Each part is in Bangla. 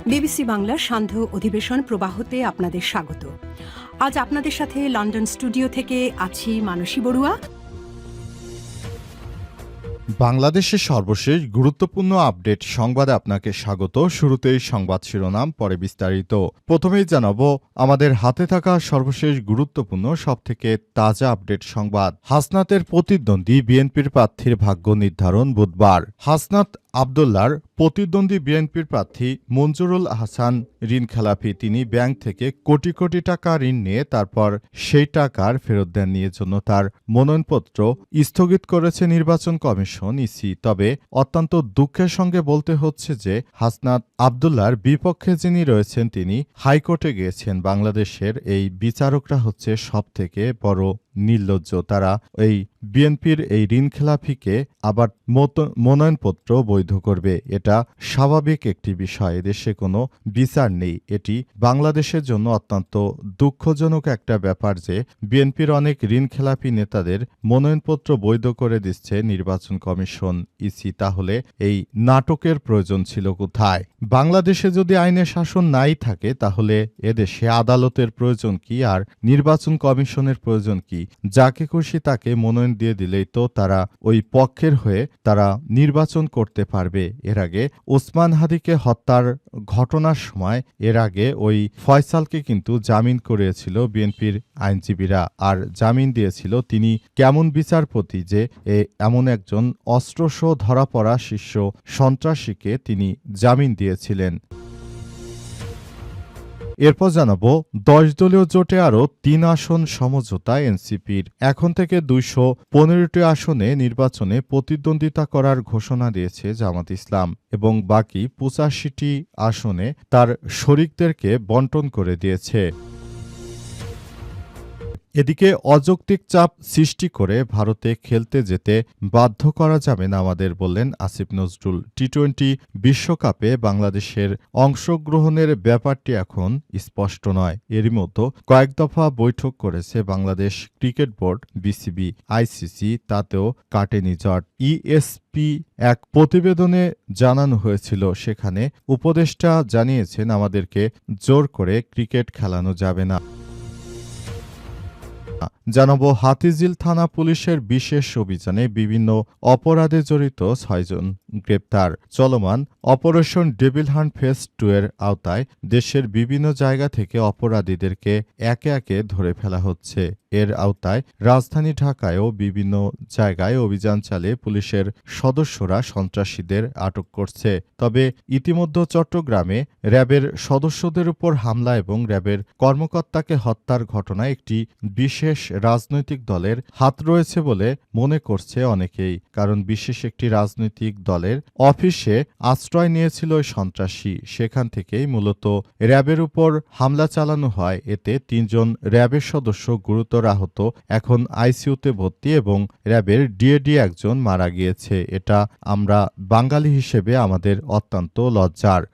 বিবিসি বাংলার সান্ধ্য অধিবেশন প্রবাহতে আপনাদের স্বাগত। আজ আপনাদের সাথে লন্ডন স্টুডিও থেকে আছি মানসী বড়ুয়া। বাংলাদেশের সর্বশেষ গুরুত্বপূর্ণ আপডেট সংবাদে আপনাকে স্বাগত। শুরুতেই সংবাদ শিরোনাম, পরে বিস্তারিত। প্রথমেই জানাবো আমাদের হাতে থাকা সর্বশেষ গুরুত্বপূর্ণ সবথেকে তাজা আপডেট সংবাদ। হাসনাতের প্রতিদ্বন্দ্বী বিএনপির প্রার্থীর ভাগ্য নির্ধারণ বুধবার। হাসনাত আবদুল্লাহর প্রতিদ্বন্দ্বী বিএনপির প্রার্থী মঞ্জুরুল হাসান ঋণখেলাপি। তিনি ব্যাংক থেকে কোটি কোটি টাকা ঋণ নিয়ে তারপর সেই টাকার ফেরত দেননি। এজন্য তার মনোনয়নপত্র স্থগিত করেছে নির্বাচন কমিশন ইসি। তবে অত্যন্ত দুঃখের সঙ্গে বলতে হচ্ছে যে হাসনাত আবদুল্লাহর বিপক্ষে যিনি রয়েছেন তিনি হাইকোর্টে গিয়েছেন। বাংলাদেশের এই বিচারকরা হচ্ছে সবথেকে বড় নির্লজ্জ। তারা এই বিএনপির এই ঋণখেলাপিকে আবার মনোনয়নপত্র বৈধ করবে। এটা স্বাভাবিক একটি বিষয়। দেশে কোনো বিচার নেই। এটি বাংলাদেশের জন্য অত্যন্ত দুঃখজনক একটা ব্যাপার যে বিএনপির অনেক ঋণখেলাপি নেতাদের মনোনয়নপত্র বৈধ করে দিচ্ছে নির্বাচন কমিশন ইসি। তাহলে এই নাটকের প্রয়োজন ছিল কোথায়? বাংলাদেশে যদি আইনের শাসন নাই থাকে তাহলে এদেশে আদালতের প্রয়োজন কি আর নির্বাচন কমিশনের প্রয়োজন কি? যাকে খুশি তাকে মনোনয়ন দিয়ে দিলেই তো তারা ওই পক্ষের হয়ে তারা নির্বাচন করতে পারবে। এর আগে ওসমান হাদিকে হত্যার ঘটনার সময় এর আগে ওই ফয়সালকে কিন্তু জামিন করিয়েছিল বিএনপির আইনজীবীরা। আর জামিন দিয়েছিল তিনি কেমন বিচারপতি যে এমন একজন অস্ত্রসহ ধরা পড়া শীর্ষ সন্ত্রাসীকে তিনি জামিন দিয়েছিলেন। এরপর জানাবো 10 দলীয় জোটে আরও 3 আসন সমঝোতা এনসিপির। এখন থেকে 215টি আসনে নির্বাচনে প্রতিদ্বন্দ্বিতা করার ঘোষণা দিয়েছে জামাত ইসলাম এবং বাকি 85টি আসনে তার শরিকদেরকে বণ্টন করে দিয়েছে। এদিকে অযৌক্তিক চাপ সৃষ্টি করে ভারতে খেলতে যেতে বাধ্য করা যাবে না আমাদের, বললেন আসিফ নজরুল। টি-20 বিশ্বকাপে বাংলাদেশের অংশগ্রহণের ব্যাপারটি এখন স্পষ্ট নয়। এরই মধ্যে কয়েক দফা বৈঠক করেছে Bangladesh cricket board, BCB, ICC, তাতেও কাটেনি জট। ইএসপি এক প্রতিবেদনে জানানো হয়েছিল, সেখানে উপদেষ্টা জানিয়েছেন আমাদেরকে জোর করে ক্রিকেট খেলানো যাবে না। জানাবো হাতিঝিল থানা পুলিশের বিশেষ অভিযানে বিভিন্ন অপরাধে জড়িত 6 জন গ্রেপ্তার। চলমান অপারেশন ডেভিল হান্ট ফেজ 2 এর আওতায় দেশের বিভিন্ন জায়গা থেকে অপরাধীদেরকে একে একে ধরে ফেলা হচ্ছে। এর আওতায় রাজধানী ঢাকায়ও বিভিন্ন জায়গায় অভিযান চালিয়ে পুলিশের সদস্যরা সন্ত্রাসীদের আটক করছে। তবে ইতিমধ্যে চট্টগ্রামে র্যাবের সদস্যদের উপর হামলা এবং র্যাবের কর্মকর্তাকে হত্যার ঘটনায় একটি বিশেষ রাজনৈতিক দলের হাত রয়েছে বলে মনে করছে অনেকেই। কারণ বিশেষ একটি রাজনৈতিক দলের অফিসে আশ্রয় নিয়েছিল ওই সন্ত্রাসী। সেখান থেকেই মূলত র্যাবের উপর হামলা চালানো হয়। এতে 3 জন র্যাবের সদস্য গুরুতর আহত, এখন আইসিইউতে ভর্তি এবং র্যাবের ডিএডি একজন মারা গিয়েছে। এটা আমরা বাঙালি হিসেবে আমাদের অত্যন্ত লজ্জার।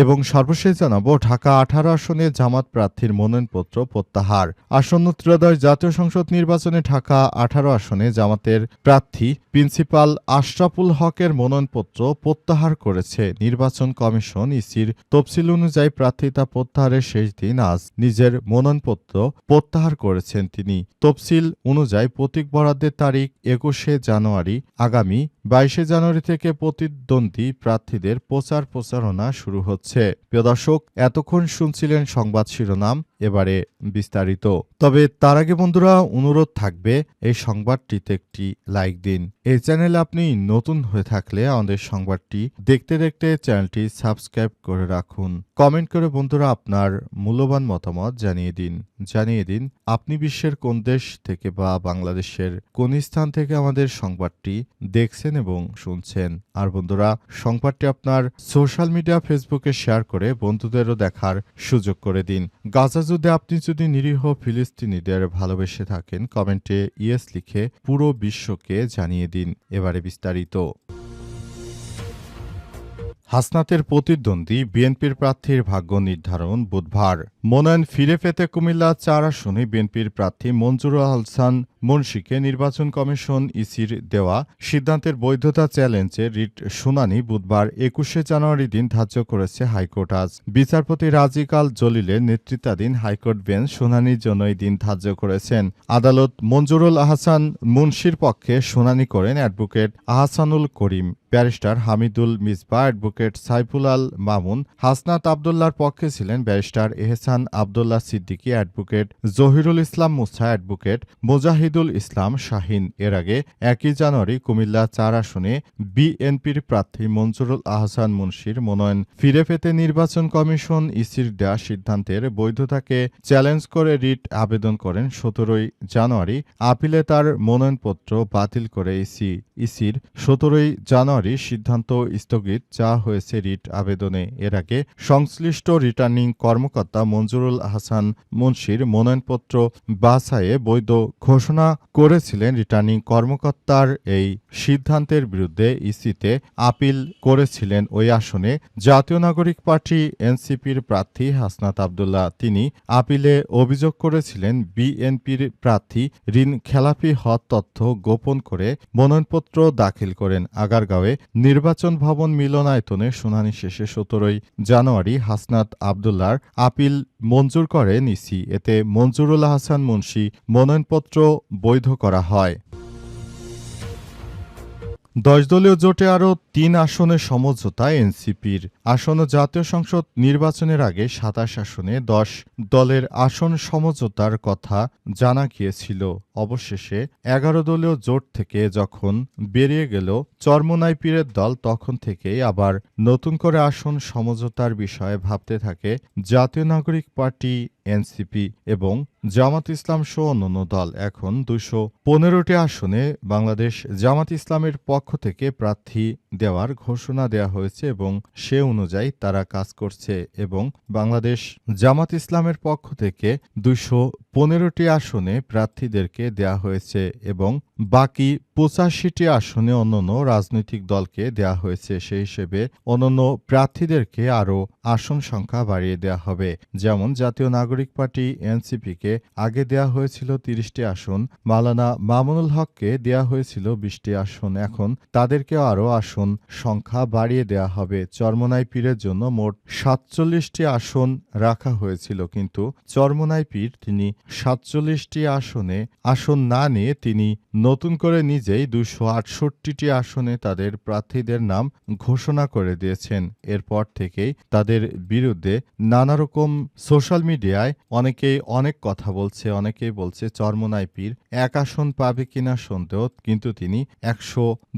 এবং সর্বশেষ জানাবো ঢাকা 18 আসনে জামাত প্রার্থীর মনোনয়নপত্র প্রত্যাহার। আসন্ন ত্রয়োদশ জাতীয় সংসদ নির্বাচনে ঢাকা 18 আসনে জামাতের প্রার্থী প্রিন্সিপাল আশরাফুল হকের মনোনয়নপত্র প্রত্যাহার করেছে নির্বাচন কমিশন ইসির তফসিল অনুযায়ী প্রার্থিতা প্রত্যাহারের শেষ দিন আজ নিজের মনোনয়নপত্র প্রত্যাহার করেছেন তিনি। তফসিল অনুযায়ী প্রতীক বরাদ্দের তারিখ 21শে জানুয়ারি। আগামী 22শে জানুয়ারি থেকে প্রতিদ্বন্দ্বী প্রার্থীদের প্রচারণা শুরু হচ্ছে। প্রিয় দর্শক, এতক্ষণ শুনছিলেন সংবাদ শিরোনাম, এবারে বিস্তারিত। তবে তার আগে বন্ধুরা অনুরোধ থাকবে এই সংবাদটিতে একটি লাইক দিন। এই চ্যানেলে আপনি নতুন হয়ে থাকলে আমাদের সংবাদটি দেখতে দেখতে চ্যানেলটি সাবস্ক্রাইব করে রাখুন। কমেন্ট করে বন্ধুরা আপনার মূল্যবান মতামত জানিয়ে দিন আপনি বিশ্বের কোন দেশ থেকে বা বাংলাদেশের কোন স্থান থেকে আমাদের সংবাদটি দেখছেন এবং শুনছেন। আর বন্ধুরা সংবাদটি আপনার সোশ্যাল মিডিয়া ফেসবুকে শেয়ার করে বন্ধুদেরও দেখার সুযোগ করে দিন। গাজা যুদ্ধে আপনি যদি নিরীহ ফিলিস্তিনিদের ভালোবেসে থাকেন কমেন্টে ইয়েস লিখে পুরো বিশ্বকে জানিয়ে দিন। এবারে বিস্তারিত। হাসনাতের প্রতিদ্বন্দ্বী বিএনপির প্রার্থীর ভাগ্য নির্ধারণ বুধবার। মনোনয়ন ফিরে পেতে কুমিল্লা ৪ আসনে বিএনপির প্রার্থী মঞ্জুরুল আহসান মুন্সীকে নির্বাচন কমিশন ইসির দেওয়া সিদ্ধান্তের বৈধতা চ্যালেঞ্জে রিট শুনানি বুধবার ২১শে জানুয়ারি দিন ধার্য করেছে হাইকোর্ট। আজ বিচারপতি রাজিকাল জলিলের নেতৃত্বাধীন হাইকোর্ট বেঞ্চ শুনানির জন্য এই দিন ধার্য করেছেন। আদালত মঞ্জুরুল আহসান মুন্সীর পক্ষে শুনানি করেন অ্যাডভোকেট আহসানুল করিম, ব্যারিস্টার হামিদুল মিসবা, অ্যাডভোকেট সাইফুল আল মামুন। হাসনাত আবদুল্লাহর পক্ষে ছিলেন ব্যারিস্টার এহসান আবদুল্লাহ সিদ্দিকী, অ্যাডভোকেট জহিরুল ইসলাম মুসা, অ্যাডভোকেট মোজাহিদুল ইসলাম শাহিন। এর আগে ১ জানুয়ারি কুমিল্লা ৪ আসনে বিএনপির প্রার্থী মঞ্জুরুল আহসান মুন্সীর মনোনয়ন ফিরে পেতে নির্বাচন কমিশন ইসির দেয়া সিদ্ধান্তের বৈধতাকে চ্যালেঞ্জ করে রিট আবেদন করেন। ১৭ জানুয়ারি আপিলে তার মনোনয়নপত্র বাতিল করে ইসির ১৭ জানুয়ারি সিদ্ধান্ত স্থগিত চাওয়া হয়েছে রিট আবেদনে। এর আগে সংশ্লিষ্ট রিটার্নিং কর্মকর্তা মঞ্জুরুল আহসান মুন্সীর মনোনয়নপত্র বাছাইয়ে বৈধ ঘোষণা করেছিলেন। রিটার্নিং কর্মকর্তার এই সিদ্ধান্তের বিরুদ্ধে ইসিতে আপিল করেছিলেন ওই আসনে জাতীয় নাগরিক পার্টি এনসিপির প্রার্থী হাসনাত আবদুল্লাহ। তিনি আপিলে অভিযোগ করেছিলেন বিএনপির প্রার্থী ঋণ খেলাপি হওয়ার তথ্য গোপন করে মনোনয়নপত্র দাখিল করেন। আগারগাঁওয়ে নির্বাচন ভবন মিলনায়তনে শুনানি শেষে ১৭ জানুয়ারি হাসনাত আবদুল্লাহর আপিল মঞ্জুর করেন ইসি। এতে মঞ্জুরুল আহসান মুন্সী মনোনয়নপত্র বৈধ করা হয়। ১০ দলীয় জোটে আরও ৩ আসনে সমঝোতা এনসিপির। আসন্ন জাতীয় সংসদ নির্বাচনের আগে ২৭ আসনে ১০ দলের আসন সমঝোতার কথা জানা গিয়েছিল। অবশেষে ১১ দলীয় জোট থেকে যখন বেরিয়ে গেল চরমোনাই পীরের দল, তখন থেকেই আবার নতুন করে আসন সমঝোতার বিষয়ে ভাবতে থাকে জাতীয় নাগরিক পার্টি এনসিপি এবং জামাত ইসলাম সহ অন্যান্য দল। এখন ২১৫টি আসনে বাংলাদেশ জামাত ইসলামের পক্ষ থেকে প্রার্থী দেওয়ার ঘোষণা দেওয়া হয়েছে এবং সে অনুযায়ী তারা কাজ করছে এবং বাংলাদেশ জামাত ইসলামের পক্ষ থেকে ২১৫টি আসনে প্রার্থীদেরকে দেয়া হয়েছে এবং বাকি ৮৫টি আসনে অন্যান্য রাজনৈতিক দলকে দেয়া হয়েছে। সেই হিসেবে অন্যান্য প্রার্থীদেরকে আরও আসন সংখ্যা বাড়িয়ে দেয়া হবে। যেমন জাতীয় নাগরিক পার্টি এনসিপিকে আগে দেয়া হয়েছিল ৩০টি আসন, মাওলানা মামুনুল হককে দেয়া হয়েছিল ২০টি আসন। এখন তাদেরকেও আরও আসন সংখ্যা বাড়িয়ে দেয়া হবে। চরমোনাই পীরের জন্য মোট ৪৭টি আসন রাখা হয়েছিল, কিন্তু চরমোনাই পীর তিনি ৪৭টি আসন না নিয়ে তিনি নতুন করে নিজেই ২৬৮টি আসনে তাদের প্রার্থীদের নাম ঘোষণা করে দিয়েছেন। এরপর থেকেই তাদের বিরুদ্ধে নানা রকম সোশ্যাল মিডিয়ায় অনেকেই অনেক কথা বলছে। অনেকেই বলছে চরমোনাই পীর এক আসন পাবে কিনা সন্দেহ, কিন্তু তিনি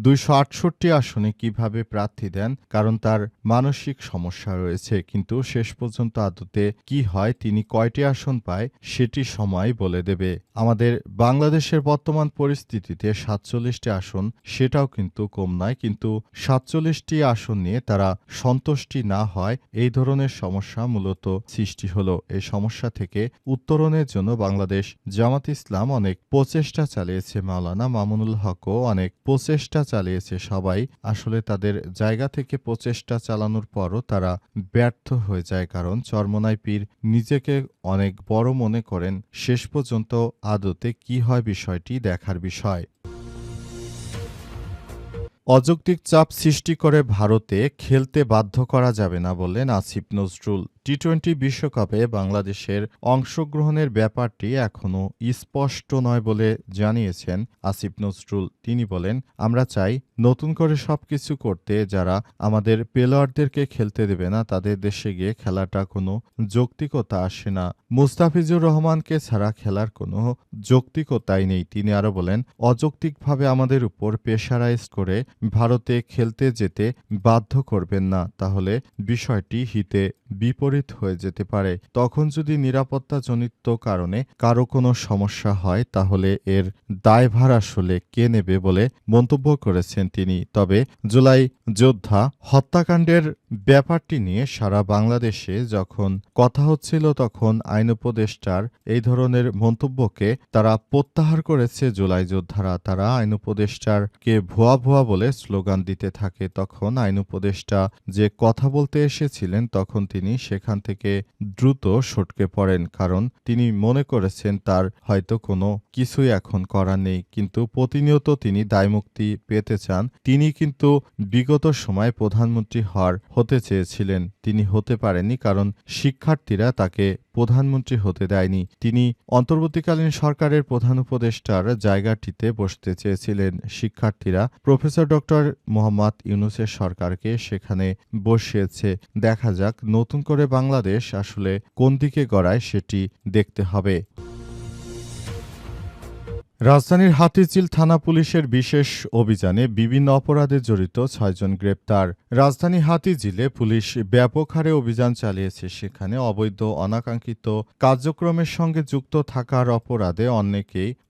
২৬৮টি আসনে কিভাবে প্রার্থী দেন, কারণ তার মানসিক সমস্যা রয়েছে। কিন্তু শেষ পর্যন্ত আদতে কি হয়, তিনি কয়টি আসন পায় সেটি সময় বলে দেবে। আমাদের বাংলাদেশের বর্তমান পরিস্থিতিতে ৪৭টি আসন সেটাও কিন্তু কম নয়, কিন্তু ৪৭টি আসন নিয়ে তারা সন্তুষ্টি না হয় এই ধরনের সমস্যা মূলত সৃষ্টি হলো। এই সমস্যা থেকে উত্তরণের জন্য বাংলাদেশ জামাত ইসলাম অনেক প্রচেষ্টা চালিয়েছে, মাওলানা মামুনুল হকও অনেক প্রচেষ্টা চালিয়েছে। সবাই আসলে তাদের জায়গা থেকে প্রচেষ্টা চালানোর পরও তারা ব্যর্থ হয়ে যায়, কারণ চরমোনাই পীর নিজেকে অনেক বড় মনে করেন। শেষ পর্যন্ত আদতে কি হয় বিষয়টি দেখার বিষয়। অযৌক্তিক চাপ সৃষ্টি করে ভারতে খেলতে বাধ্য করা যাবে না বললেন আসিফ নজরুল। টি-২০ বিশ্বকাপে বাংলাদেশের অংশগ্রহণের ব্যাপারটি এখনও স্পষ্ট নয় বলে জানিয়েছেন আসিফ নজরুল। তিনি বলেন, আমরা চাই নতুন করে সবকিছু করতে। যারা আমাদের প্লেয়ারদেরকে খেলতে দেবে না তাদের দেশে গিয়ে খেলাটা কোনো যৌক্তিকতা আসে না। মুস্তাফিজুর রহমানকে ছাড়া খেলার কোনো যৌক্তিকতাই নেই। তিনি আরও বলেন, অযৌক্তিকভাবে আমাদের উপর প্রেশারাইজ করে ভারতে খেলতে যেতে বাধ্য করবেন না, তাহলে বিষয়টি হিতে বিপরীত হয়ে যেতে পারে। তখন যদি নিরাপত্তাজনিত কারণে কারো কোনো সমস্যা হয় তাহলে এর দায়ভার আসলে কে নেবে বলে মন্তব্য করেছেন তিনি। তবে জুলাই যোদ্ধা হত্যাকাণ্ডের ব্যাপারটি নিয়ে সারা বাংলাদেশে যখন কথা হচ্ছিল তখন আইন উপদেষ্টার এই ধরনের মন্তব্যকে তারা প্রত্যাহার করেছে জুলাই যোদ্ধারা। তারা আইন উপদেষ্টারকে ভুয়া বলে স্লোগান দিতে থাকে। তখন আইন উপদেষ্টা যে কথা বলতে এসেছিলেন তখন তিনি তিনি সেখান থেকে দ্রুত সটকে পড়েন, কারণ তিনি মনে করেছেন তার হয়তো কোনো কিছুই এখন করার নেই। কিন্তু প্রতিনিয়ত তিনি দায়মুক্তি পেতে চান। তিনি কিন্তু বিগত সময়ে প্রধানমন্ত্রী হতে চেয়েছিলেন। তিনি হতে পারেননি, কারণ শিক্ষার্থীরা তাকে প্রধানমন্ত্রী হতে দেয়নি। তিনি অন্তর্বর্তীকালীন সরকারের প্রধান উপদেষ্টার জায়গাটিতে বসতে চেয়েছিলেন। শিক্ষার্থীরা প্রফেসর ডক্টর মোহাম্মদ ইউনূসের সরকারকে সেখানে বসিয়েছে। দেখা যাক নতুন করে বাংলাদেশ আসলে কোন দিকে গড়ায় সেটি দেখতে হবে। রাজধানীর হাতিরঝিল থানা পুলিশের বিশেষ অভিযানে বিভিন্ন অপরাধে জড়িত ৬ জন গ্রেপ্তার। রাজধানী হাতিরঝিলে পুলিশ ব্যাপক হারে অভিযান চালিয়েছে। সেখানে অবৈধ অনাকাঙ্ক্ষিত কার্যক্রমের সঙ্গে যুক্ত থাকার অপরাধে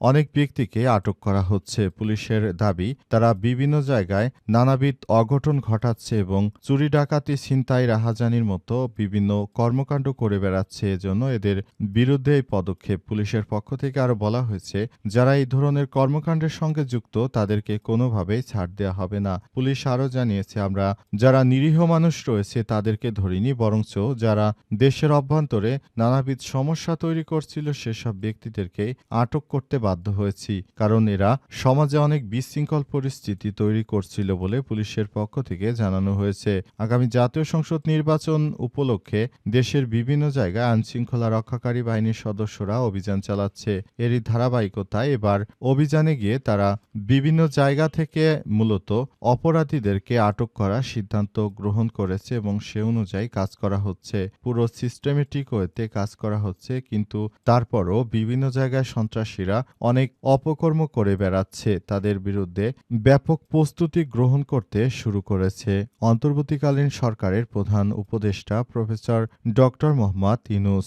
অনেক ব্যক্তিকে আটক করা হচ্ছে। পুলিশের দাবি, তারা বিভিন্ন জায়গায় নানাবিধ অঘটন ঘটাচ্ছে এবং চুরি ডাকাতি ছিনতাই রাহাজানির মতো বিভিন্ন কর্মকাণ্ড করে বেড়াচ্ছে। এজন্য এদের বিরুদ্ধে এই পদক্ষেপ। পুলিশের পক্ষ থেকে আরো বলা হয়েছে, যারা এই ধরনের কর্মকাণ্ডের সঙ্গে যুক্ত তাদেরকে কোনোভাবেই ছাড় দেওয়া হবে না। পুলিশ আরও জানিয়েছে, আমরা যারা নিরীহ মানুষ রয়েছে তাদেরকে ধরিনি, বরঞ্চ যারা দেশের অভ্যন্তরে নানাবিধ সমস্যা তৈরি করছিল সেসব ব্যক্তিদেরকে আটক করতে বাধ্য হয়েছি, কারণ এরা সমাজে অনেক বিশৃঙ্খল পরিস্থিতি তৈরি করছিল বলে পুলিশের পক্ষ থেকে জানানো হয়েছে। আগামী জাতীয় সংসদ নির্বাচন উপলক্ষে দেশের বিভিন্ন জায়গায় আইনশৃঙ্খলা রক্ষাকারী বাহিনীর সদস্যরা অভিযান চালাচ্ছে। এরই ধারাবাহিকতায় এবার অভিযানে গিয়ে তারা বিভিন্ন জায়গা থেকে মূলত অপরাধীদেরকে আটক করার সিদ্ধান্ত গ্রহণ করেছে এবং সে অনুযায়ী কাজ করা হচ্ছে। পুরো সিস্টেমেটিক ওয়েতে কাজ করা হচ্ছে, কিন্তু তারপরও বিভিন্ন জায়গায় সন্ত্রাসীরা অনেক অপকর্ম করে বেড়াচ্ছে। তাদের বিরুদ্ধে ব্যাপক প্রস্তুতি গ্রহণ করতে শুরু করেছে অন্তর্বর্তীকালীন সরকারের প্রধান উপদেষ্টা প্রফেসর ডক্টর মোহাম্মদ ইউনূস।